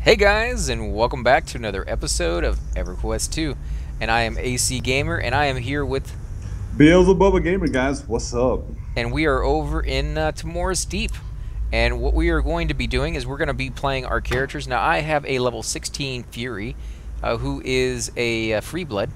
Hey guys, and welcome back to another episode of EverQuest 2. And I am AC Gamer, and I am here with... Beelzebubba Gamer, guys. What's up? And we are over in Timorous Deep. And what we are going to be doing is we're going to be playing our characters. Now, I have a level 16 Fury, who is a free blood.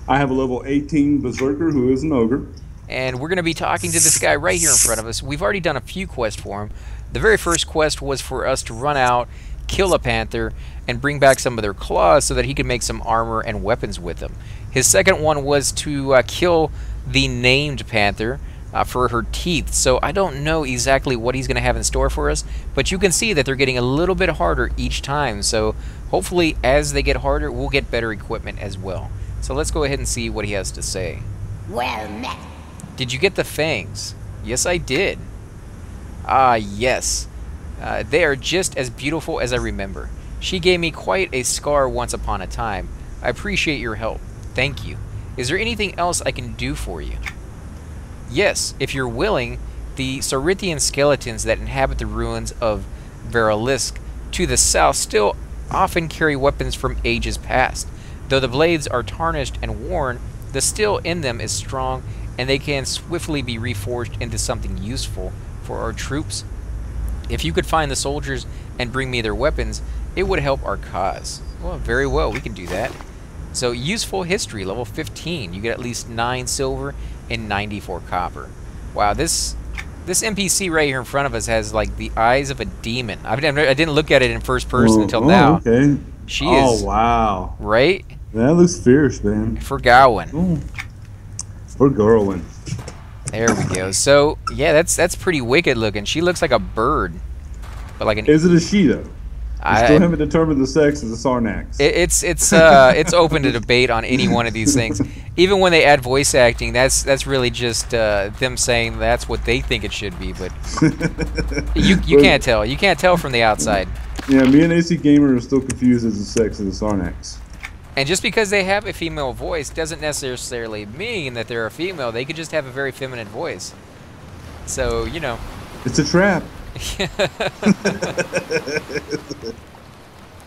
I have a level 18 Berserker, who is an ogre. And we're going to be talking to this guy right here in front of us. We've already done a few quests for him. The very first quest was for us to run out, kill a panther, and bring back some of their claws so that he could make some armor and weapons with them. His second one was to kill the named panther for her teeth. So I don't know exactly what he's going to have in store for us, but you can see that they're getting a little bit harder each time. So hopefully as they get harder, we'll get better equipment as well. So let's go ahead and see what he has to say. Well met. Did you get the fangs? Yes, I did. Ah, yes. They are just as beautiful as I remember. She gave me quite a scar once upon a time. I appreciate your help. Thank you. Is there anything else I can do for you? Yes, if you're willing, the Saurithian skeletons that inhabit the ruins of Veralisk to the south still often carry weapons from ages past. Though the blades are tarnished and worn, the steel in them is strong, and they can swiftly be reforged into something useful for our troops. If you could find the soldiers and bring me their weapons, it would help our cause. Well, very well, we can do that. So, useful history, level 15. You get at least 9 silver and 94 copper. Wow, this NPC right here in front of us has, like, the eyes of a demon. I didn't look at it in first person until now. Okay. She is... Oh, wow. Right? That looks fierce, man. For Gawain. Ooh. For Garwin. There we go. So, yeah, that's pretty wicked looking. She looks like a bird. But like an... Is it a she, though? I still haven't determined the sex of the Sarnax. It's open to debate on any one of these things. Even when they add voice acting, that's really just them saying that's what they think it should be. But you can't tell. You can't tell from the outside. Yeah, me and AC Gamer are still confused as the sex of the Sarnax. And just because they have a female voice doesn't necessarily mean that they're a female. They could just have a very feminine voice. So, you know. It's a trap.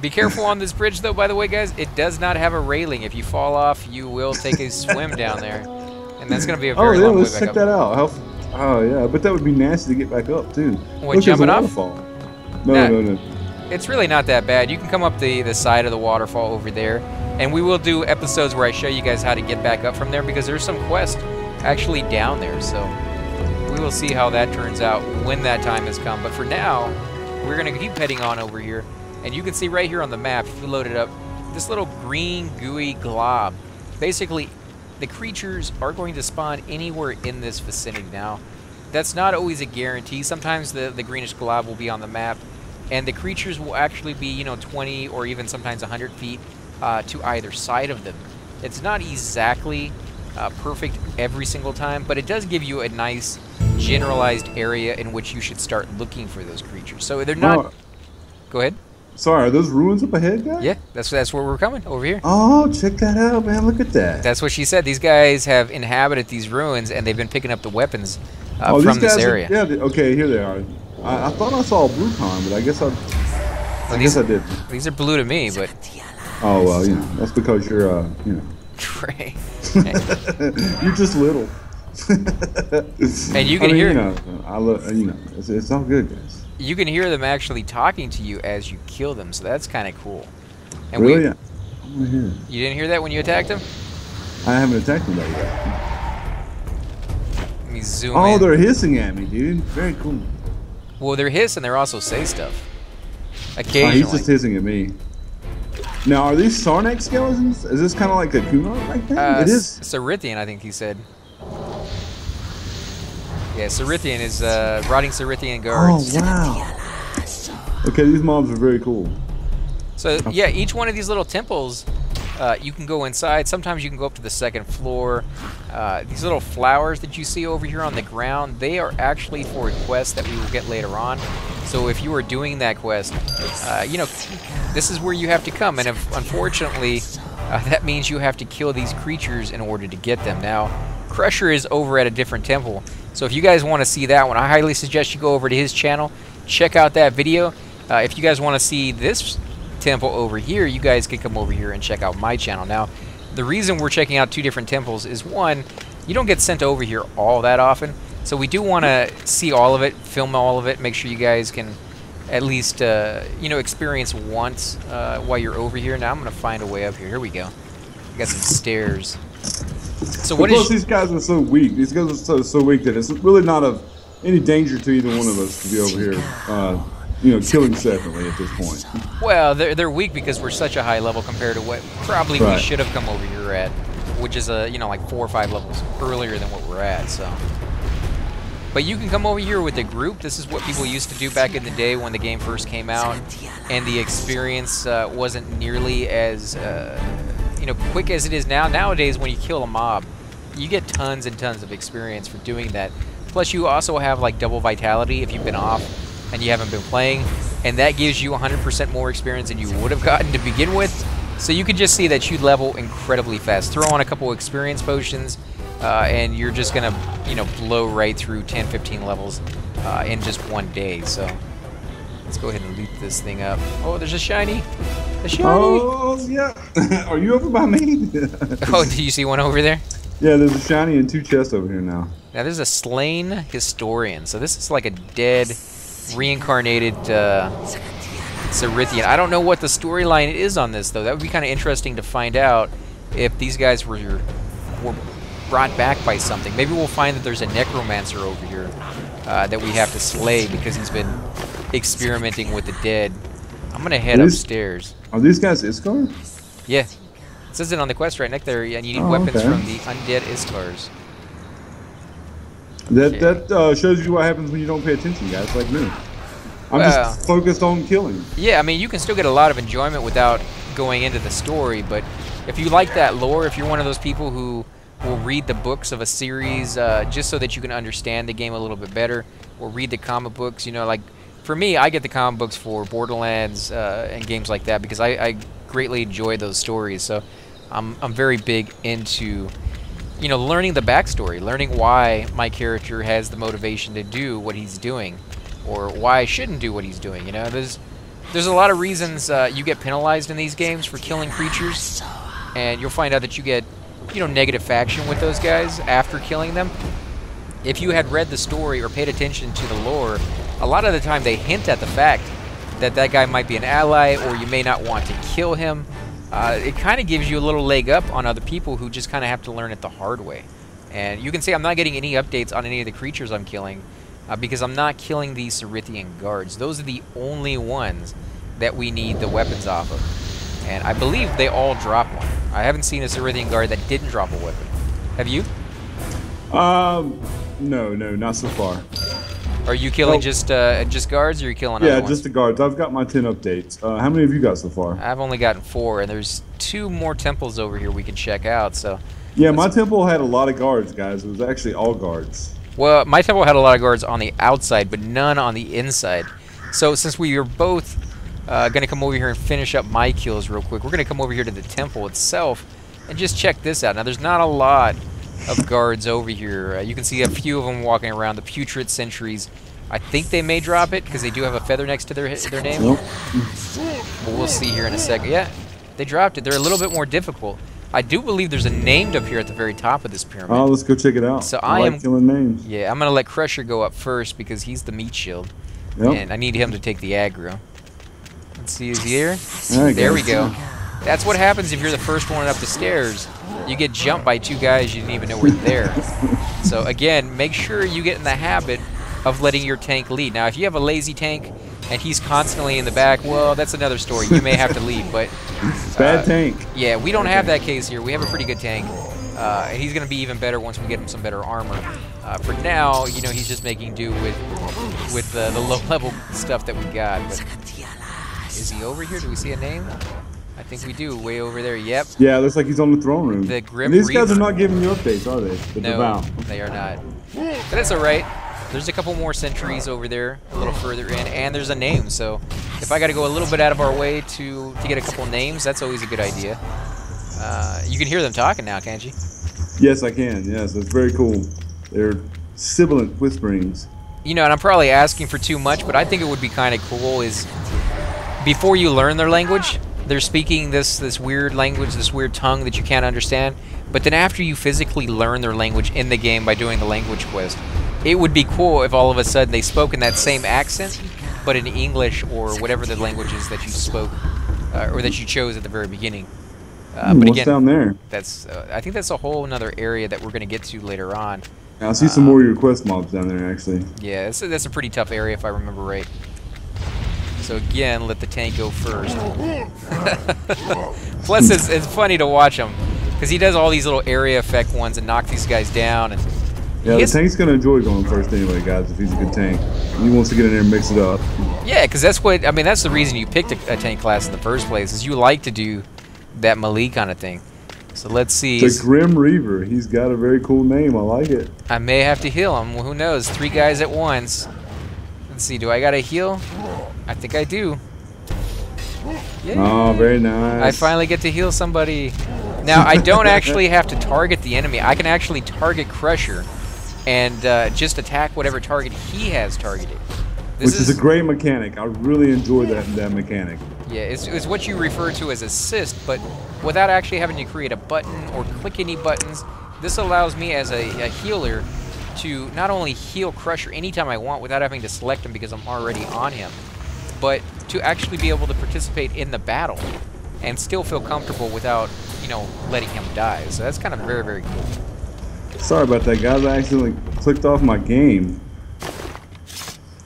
Be careful on this bridge, though, by the way, guys. It does not have a railing. If you fall off, you will take a swim down there. And that's going to be a very long way back up. Let's check that out. Oh, yeah. But that would be nasty to get back up, too. What, jumping off? No. It's really not that bad. You can come up the side of the waterfall over there. And we will do episodes where I show you guys how to get back up from there, because there's some quest actually down there. So we will see how that turns out when that time has come. But for now, we're going to keep heading on over here. And you can see right here on the map, if you load it up, this little green gooey glob. Basically, the creatures are going to spawn anywhere in this vicinity. Now, that's not always a guarantee. Sometimes the greenish glob will be on the map, and the creatures will actually be, you know, 20 or even sometimes 100 feet to either side of them. It's not exactly perfect every single time, but it does give you a nice generalized area in which you should start looking for those creatures. So they're not... Oh. Go ahead. Sorry, are those ruins up ahead, guys? Yeah, that's where we're coming, over here. Oh, check that out, man. Look at that. That's what she said. These guys have inhabited these ruins, and they've been picking up the weapons from this area. Okay, here they are. I thought I saw a blue con, but I guess I didn't. These are blue to me, but... Oh, well, you know, that's because you're, you know. Great. You're just little. And you can hear... You know, it's all good, guys. You can hear them actually talking to you as you kill them, so that's kind of cool. And really? Yeah. You didn't hear that when you attacked them? I haven't attacked them yet. Let me zoom in. Oh, they're hissing at me, dude. Very cool. Well, they're hissing, they're also say stuff. Occasionally. He's just hissing at me. Now, are these Sarnax skeletons? Is this kind of like a Kunai like thing? It is. Saurithian, I think he said. Yeah, Saurithian is rotting Saurithian guards. Oh, wow. Okay, these mobs are very cool. So, yeah, each one of these little temples, you can go inside. Sometimes you can go up to the second floor. These little flowers that you see over here on the ground, they are actually for a quest that we will get later on. So if you are doing that quest, you know, this is where you have to come. And unfortunately, that means you have to kill these creatures in order to get them. Now, Crusher is over at a different temple. So if you guys want to see that one, I highly suggest you go over to his channel, check out that video. If you guys want to see this temple over here, you guys can come over here and check out my channel. Now, the reason we're checking out 2 different temples is, one, you don't get sent over here all that often, so we do want to see all of it, film all of it, make sure you guys can at least, you know, experience once while you're over here. Now I'm going to find a way up here. Here we go. We got some stairs. So what plus is... these guys are so weak. These guys are so weak that it's really not of any danger to either one of us to be over here, you know, killing separately at this point. Well, they're weak because we're such a high level compared to what probably we should have come over here at, which is, you know, like 4 or 5 levels earlier than what we're at, so... But you can come over here with a group. This is what people used to do back in the day when the game first came out, and the experience wasn't nearly as, you know, quick as it is now. Nowadays, when you kill a mob, you get tons and tons of experience for doing that. Plus, you also have, like, double vitality if you've been off and you haven't been playing, and that gives you 100% more experience than you would have gotten to begin with. So you can just see that you level incredibly fast. Throw on a couple experience potions, and you're just gonna, you know, blow right through 10, 15 levels in just one day. So let's go ahead and loot this thing up. Oh, there's a shiny. A shiny. Oh yeah. Are you over by me? Oh, do you see one over there? Yeah, there's a shiny and 2 chests over here now. Now there's a slain historian. So this is like a dead, reincarnated Cerithian. I don't know what the storyline is on this though. That would be kind of interesting to find out if these guys were brought back by something. Maybe we'll find that there's a necromancer over here that we have to slay because he's been experimenting with the dead. I'm gonna head upstairs. Are these guys Iskar? Yeah, it says it on the quest right next there, and you need weapons from the undead Iskars. That shows you what happens when you don't pay attention, guys, like me. I'm just focused on killing. Yeah, I mean, you can still get a lot of enjoyment without going into the story, but if you like that lore, if you're one of those people who will read the books of a series just so that you can understand the game a little bit better, or read the comic books, you know, like, for me, I get the comic books for Borderlands and games like that because I greatly enjoy those stories, so I'm very big into, you know, learning the backstory, learning why my character has the motivation to do what he's doing, or why I shouldn't do what he's doing. You know, there's a lot of reasons you get penalized in these games for killing creatures, and you'll find out that you get, you know, negative faction with those guys after killing them. If you had read the story or paid attention to the lore, a lot of the time they hint at the fact that that guy might be an ally, or you may not want to kill him. It kind of gives you a little leg up on other people who just kind of have to learn it the hard way. And you can see I'm not getting any updates on any of the creatures I'm killing because I'm not killing these Cerithian guards. Those are the only ones that we need the weapons off of. And I believe they all drop one. I haven't seen a Cerithian guard that didn't drop a weapon. Have you? No, not so far. Are you killing just guards, or are you killing other ones? Yeah, just the guards. I've got my 10 updates. How many have you got so far? I've only gotten 4, and there's 2 more temples over here we can check out. So yeah, my temple had a lot of guards, guys. It was actually all guards. Well, my temple had a lot of guards on the outside, but none on the inside. So since we are both going to come over here and finish up my kills real quick, we're going to come over here to the temple itself and just check this out. Now, there's not a lot of guards over here. You can see a few of them walking around, the putrid sentries. I think they may drop it because they do have a feather next to their name. Nope. But we'll see here in a second. Yeah, they dropped it. They're a little bit more difficult. I do believe there's a named up here at the very top of this pyramid. Oh, let's go check it out. So I like killing names. Yeah, I'm gonna let Crusher go up first because he's the meat shield, and I need him to take the aggro. Let's see, is he here? There we go. That's what happens if you're the first one up the stairs. You get jumped by 2 guys you didn't even know were there. So again, make sure you get in the habit of letting your tank lead. Now, if you have a lazy tank and he's constantly in the back, well, that's another story. You may have to leave, but bad tank. Yeah, we don't have that case here. We have a pretty good tank, and he's going to be even better once we get him some better armor. For now, you know, he's just making do with the low-level stuff that we got. But is he over here? Do we see a name? I think we do, way over there. Yep. Yeah, looks like he's on the throne room. The Grim These guys Reaper. are not giving you updates, are they? No, they are not. But that's all right. There's a couple more sentries over there, a little further in, and there's a name. So if I got to go a little bit out of our way to get a couple names, that's always a good idea. You can hear them talking now, can't you? Yes, I can. Yes, it's very cool. They're sibilant whisperings. You know, and I'm probably asking for too much, but I think it would be kind of cool is before you learn their language, they're speaking this weird language, this weird tongue that you can't understand. But then after you physically learn their language in the game by doing the language quest, it would be cool if all of a sudden they spoke in that same accent, but in English or whatever the language is that you spoke or that you chose at the very beginning. But what's again, down there? that's I think that's a whole another area that we're going to get to later on. I see some more of your quest mobs down there, actually. Yeah, that's a pretty tough area if I remember right. So again, let the tank go first. Plus, it's funny to watch him because he does all these little area effect ones and knock these guys down. And yeah, the tank's gonna enjoy going first anyway, guys. If he's a good tank, he wants to get in there and mix it up. Yeah, because that's what I mean. That's the reason you picked a tank class in the first place, is you like to do that melee kind of thing. So let's see. It's a Grim Reaver. He's got a very cool name. I like it. I may have to heal him. Well, who knows? 3 guys at once. Let's see. Do I gotta heal? I think I do. Yeah. Oh, very nice. I finally get to heal somebody. Now, I don't actually have to target the enemy. I can actually target Crusher and just attack whatever target he has targeted. Which is a great mechanic. I really enjoy that mechanic. Yeah, it's what you refer to as assist, but without actually having to create a button or click any buttons. This allows me as a healer to not only heal Crusher anytime I want without having to select him because I'm already on him, but to actually be able to participate in the battle and still feel comfortable without, you know, letting him die. So that's kind of very, very cool. Sorry about that, guys. I accidentally clicked off my game.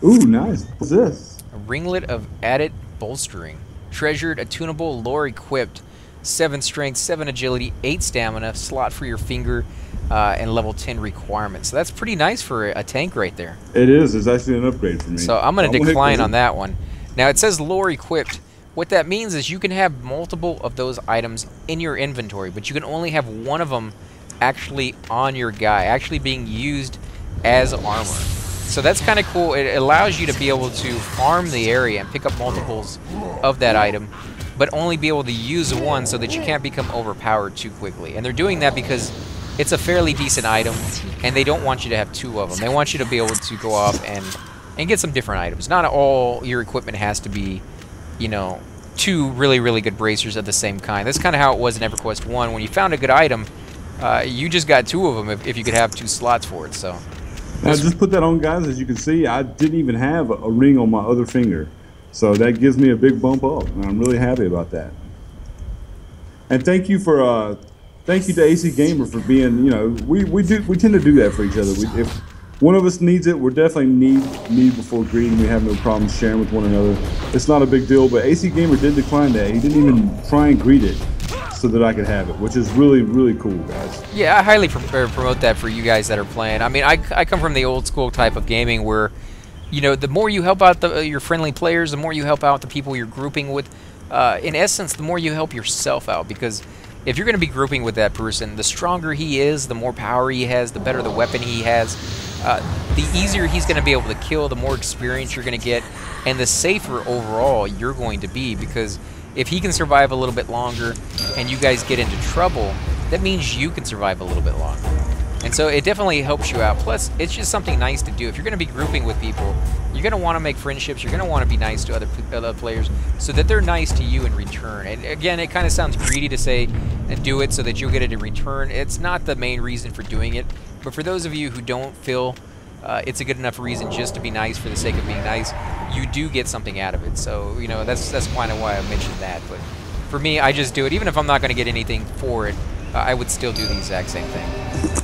Ooh, nice. What's this? A ringlet of added bolstering. Treasured, attunable, lore equipped. 7 strength, 7 agility, 8 stamina, slot for your finger, and level 10 requirements. So that's pretty nice for a tank right there. It is. It's actually an upgrade for me. So I'm going to decline on that one. Now it says lore equipped. What that means is you can have multiple of those items in your inventory, but you can only have one of them actually on your guy, actually being used as armor. So that's kind of cool. It allows you to be able to farm the area and pick up multiples of that item, but only be able to use one so that you can't become overpowered too quickly. And they're doing that because it's a fairly decent item, and they don't want you to have 2 of them. They want you to be able to go off and get some different items. Not all your equipment has to be, you know, 2 really, really good bracers of the same kind. That's kind of how it was in EverQuest 1. When you found a good item, you just got 2 of them if you could have 2 slots for it. So now, just put that on, guys. As you can see, I didn't even have a ring on my other finger. So that gives me a big bump up, and I'm really happy about that. And thank you to AC Gamer for being, you know, we tend to do that for each other. If one of us needs it, we're definitely need before greed, and we have no problem sharing with one another. It's not a big deal, but AC Gamer did decline that. He didn't even try and greet it so that I could have it, which is really, really cool, guys. Yeah, I highly promote that for you guys that are playing. I mean, I come from the old school type of gaming where, you know, the more you help out your friendly players, the more you help out the people you're grouping with, in essence, the more you help yourself out, because if you're going to be grouping with that person, the stronger he is, the more power he has, the better the weapon he has, the easier he's going to be able to kill, the more experience you're going to get, and the safer overall you're going to be, because if he can survive a little bit longer and you guys get into trouble, that means you can survive a little bit longer. And so it definitely helps you out. Plus, it's just something nice to do. If you're going to be grouping with people, you're going to want to make friendships. You're going to want to be nice to other players so that they're nice to you in return. And again, it kind of sounds greedy to say and do it so that you'll get it in return. It's not the main reason for doing it. But for those of you who don't feel it's a good enough reason just to be nice for the sake of being nice, you do get something out of it. So, you know, that's kind of why I mentioned that. But for me, I just do it. Even if I'm not going to get anything for it, I would still do the exact same thing.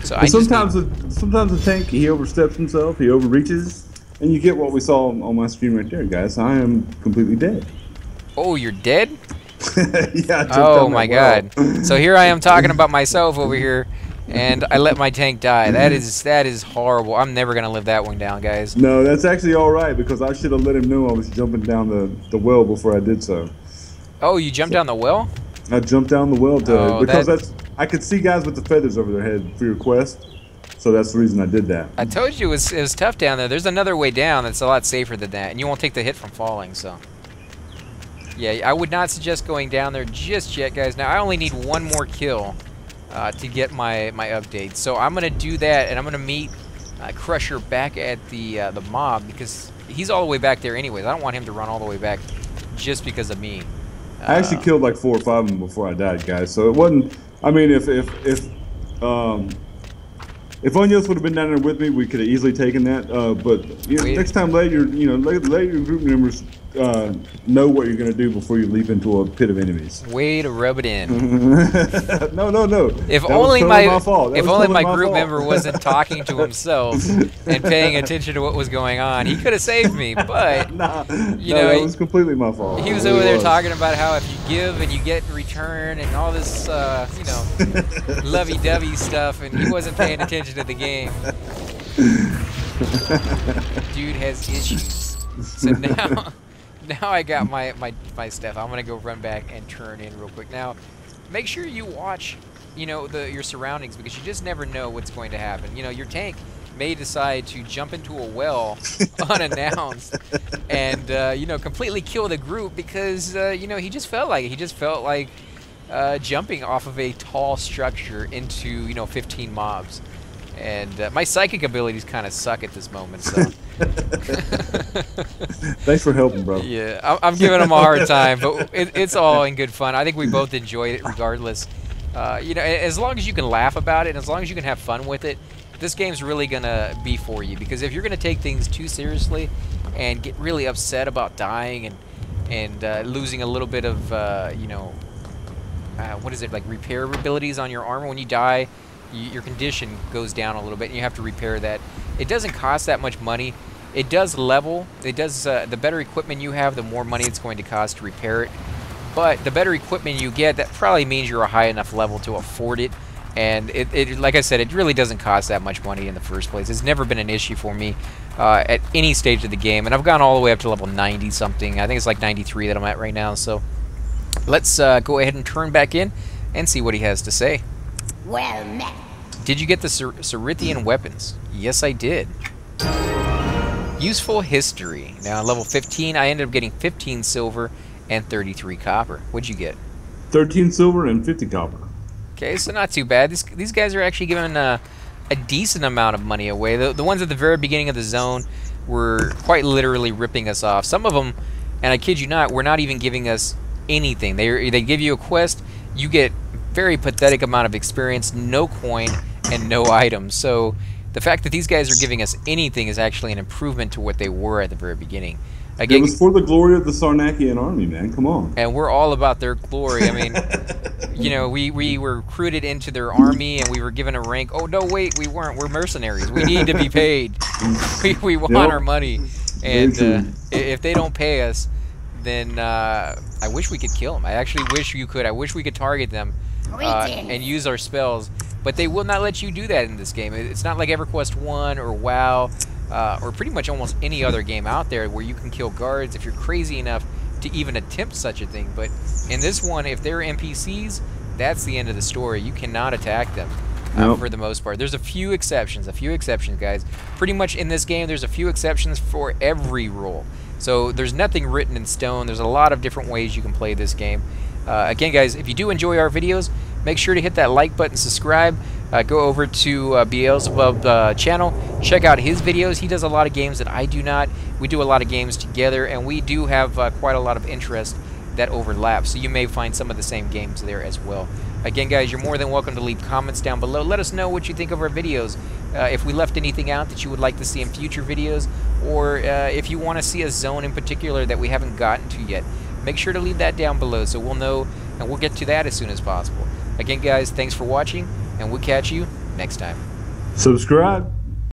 So sometimes the tank, he oversteps himself, he overreaches, and you get what we saw on my screen right there, guys. I am completely dead. Oh, you're dead? Yeah. Oh my God! So here I am talking about myself over here, and I let my tank die. That is horrible. I'm never gonna live that one down, guys. No, that's actually all right, because I should have let him know I was jumping down the well before I did so. Oh, you jumped down the well? I jumped down the well because I could see guys with the feathers over their head for your quest, so that's the reason I did that. I told you it was tough down there. There's another way down that's a lot safer than that, and you won't take the hit from falling. So, yeah, I would not suggest going down there just yet, guys. Now I only need 1 more kill to get my update, so I'm gonna do that, and I'm gonna meet Crusher back at the mob, because he's all the way back there anyways. I don't want him to run all the way back just because of me. I actually killed like 4 or 5 of them before I died, guys. So it wasn't. I mean, if Onios would have been down there with me, we could have easily taken that. But next time, let your group members know what you're going to do before you leap into a pit of enemies. Way to rub it in. No. If only my group member wasn't talking to himself and paying attention to what was going on, he could have saved me. But it was completely my fault. He was over there talking about how if you give and you get in return and all this, lovey-dovey stuff, and he wasn't paying attention to the game. Dude has issues. So now I got my stuff. I'm gonna go run back and turn in real quick. Now, make sure you watch, your surroundings, because you just never know what's going to happen. Your tank may decide to jump into a well unannounced and completely kill the group because he just felt like it. He just felt like jumping off of a tall structure into 15 mobs. And my psychic abilities kind of suck at this moment, so. Thanks for helping, bro. Yeah, I'm giving him a hard time, but it's all in good fun. I think we both enjoyed it regardless. As long as you can laugh about it, and as long as you can have fun with it, this game's really going to be for you. Because if you're going to take things too seriously and get really upset about dying and losing a little bit of, what is it, like repair abilities on your armor when you die, your condition goes down a little bit and you have to repair that. It doesn't cost that much money. It does level. It does. The better equipment you have, the more money it's going to cost to repair it. But the better equipment you get, that probably means you're a high enough level to afford it. And it like I said, it really doesn't cost that much money in the first place. It's never been an issue for me at any stage of the game. And I've gone all the way up to level 90 something. I think it's like 93 that I'm at right now. So let's go ahead and turn back in and see what he has to say. Well met. Did you get the Cerithian weapons? Yes, I did. Useful history. Now, level 15, I ended up getting 15 silver and 33 copper. What'd you get? 13 silver and 50 copper. Okay, so not too bad. These guys are actually giving a decent amount of money away. The ones at the very beginning of the zone were quite literally ripping us off. Some of them, and I kid you not, were not even giving us anything. They give you a quest, you get very pathetic amount of experience, no coin, and no items. So the fact that these guys are giving us anything is actually an improvement to what they were at the very beginning. Again, it was for the glory of the Sarnakian army, man. Come on. And we're all about their glory. I mean, we were recruited into their army and we were given a rank. Oh, no, wait, we weren't. We're mercenaries. We need to be paid. We want our money. And if they don't pay us, then I wish we could kill them. I actually wish you could. I wish we could target them and use our spells. But they will not let you do that in this game. It's not like EverQuest 1 or WoW or pretty much almost any other game out there where you can kill guards if you're crazy enough to even attempt such a thing. But in this one, if they're NPCs, that's the end of the story. You cannot attack them for the most part. There's a few exceptions, guys. Pretty much in this game, there's a few exceptions for every role. So there's nothing written in stone. There's a lot of different ways you can play this game. Again, guys, if you do enjoy our videos, make sure to hit that like button, subscribe. Go over to Beelzebub channel. Check out his videos. He does a lot of games that I do not. We do a lot of games together, and we do have quite a lot of interest that overlaps. So you may find some of the same games there as well. Again, guys, you're more than welcome to leave comments down below. Let us know what you think of our videos. If we left anything out that you would like to see in future videos, or if you want to see a zone in particular that we haven't gotten to yet, make sure to leave that down below so we'll know, and we'll get to that as soon as possible. Again, guys, thanks for watching, and we'll catch you next time. Subscribe.